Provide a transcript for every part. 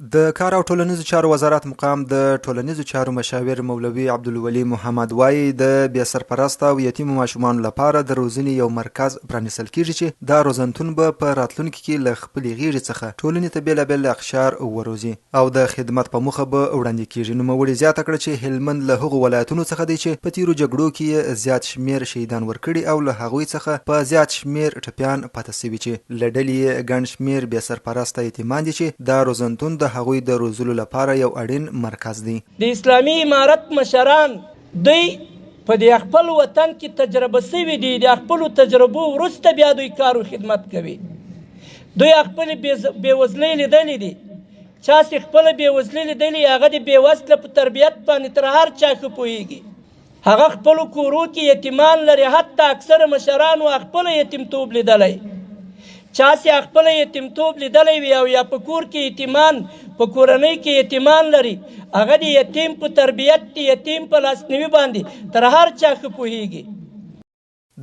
د کار او ټولنیزو چارو وزارت مقام د ټولنیزو چارو مشاور مولوي عبدالولي محمد وایي د بې سرپرسته او یتیمو ماشومانو لپاره د روزنې یو مرکز پرانیستل کیږي چې دا روزنتون به په راتلونکي کې له خپلې غیږې څخه ټولنې ته بېلابېل اقشار وروزي او د خدمت په موخه به وړاندې کیږي. نوموړي زیاته کړه چې هلمند له هغو ولایتونو څخه دی چې په تیرو جګړو کې زیات شمېر شهیدان ورکړي او له هغوی څخه په زیات شمېر ټپیان پاتې سوي چې له ډلې یې ګڼ شمېر بې سرپرسته یتیمان دي چې دا روزنتون د هغوی د روزلو لپاره یو اړین مرکز دی. د اسلامي امارت مشران دوی په د خپل وطن کې تجربه شوي دي، د خپل تجربو وروسته بیا دوی کار او خدمت کوي. دوی خپل بېوزلۍ لیدلې دي، چا چې خپل بېوزلۍ لیدلې هغه د بېوزله په تربیت باندې تر هر چا ښه پوهېږي. هغه خپلو کورو کې یتیمان لري، حتی اکثره مشرانو خپل یتیمتوب لیدلی. چا چې خپل یتیمتوب لیدلی وي او یا په کور کې یتیمان په کورنۍ کې یتیمان لري، هغه د یتیم په تربیت د یتیم په لاسنیوي باندې تر هر چا ښه پوهېږي.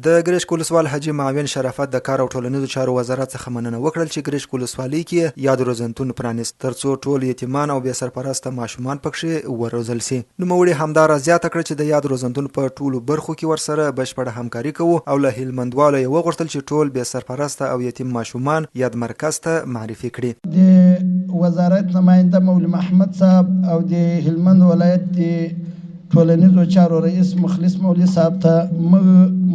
د ګرشک ولسوال حاجي معاون شرافت د کار او ټولنیزو چارو وزارت څخه مننه وکړل چې ګرشک ولسوالۍ کې یاد روزنتون پرانیست ترڅو ټول یتیمان او بې سرپرسته ماشومان پکښې وروزل سي. نوموړي همداراز زیاته کړه چې د یاد روزنتون په ټولو برخو کې ورسره بشپړه همکاري کوو او له هلمندوالو یې وغوښتل چې ټول بې سرپرسته او یتیم ماشومان یاد مرکز ته معرفي کړي. د وزارت نماینده مولوي محمد صاحب او د هلمند ولایت د ټولنیزو چارو رئیس مخلص مولوي صاحب ته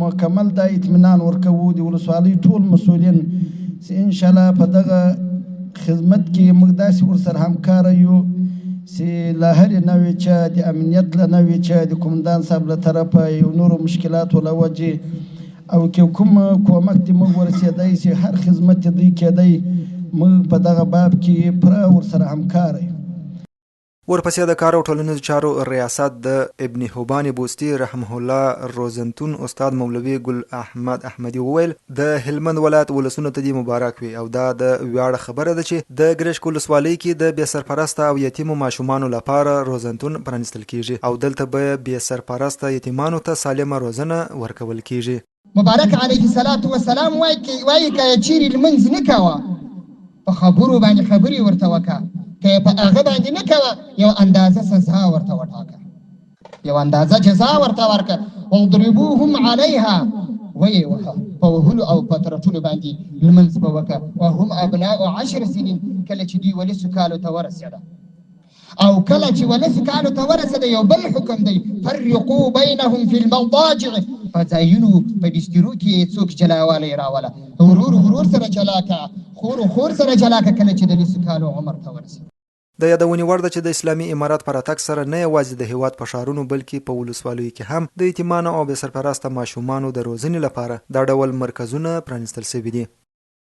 مکمل دا اطمینان ورکوو د ولسوالۍ ټول مسؤلین چې انشاءالله په دغه خدمت کې موږ داسې ورسره همکاره یو چې له هرې نوعې چې د امنیت له نوعې چې د قومندان صاحب له طرفه یو نورو مشکلاتو له وجې او که کوم کومک دې موږ ورسېدی چې هر خدمت یې دوی کېدی موږ په دغه باب کې پوره ورسره همکاره یو. ورپسې د کار او ټولنیزو چارو ریاست د ابن حبان بوستي رحمه الله روزنتون استاد مولوي ګل احمد احمدي وویل د هلمند ولایت ولسونو ته دې مبارک وي او دا د ویاړ خبره ده چې د ګرشک ولسوالۍ کې د بې سرپرسته او یتیمو ماشومانو لپاره روزنتون پرانیستل کیږي او دلته به بې سرپرسته یتیمانو ته سالمه روزنه ورکول کیږي. مبارک علیه الصلاة والسلام وایي که چیرې لمونځ نه کوه په خبرو باندې خبرې ورته وکړه، که په هغه باندې نه کوه یو اندازه سزا ورته وټاکه، یو اندازه جزا ورته ورکړه. واضربوهم علیها ویې وهه، په وهلو او په ترټلو باندې لمونځ به وکړه. وهم ابناء 10 سنین، کله چې دوی 10 کالو ته ورسېده او کله چې 10 کالو ته ورسېده یو بل حکم دی، فرقوا بینهم فی المضاجع، په ځایونو په بسترو کې څوک جلاوالی راوله، ورور سره جلا کړه، خور سره جلا کړه کله چې د 10 کالو عمر ته ورسېده. د یادونې وړ ده چې د اسلامي امارت په راتګ سره نه یوازې د هیواد په ښارونو بلکې په ولسوالیو کې هم د یتیمانو او بې سرپرسته ماشومانو د روزنې لپاره دا ډول مرکزونه پرانیستل شوي دي.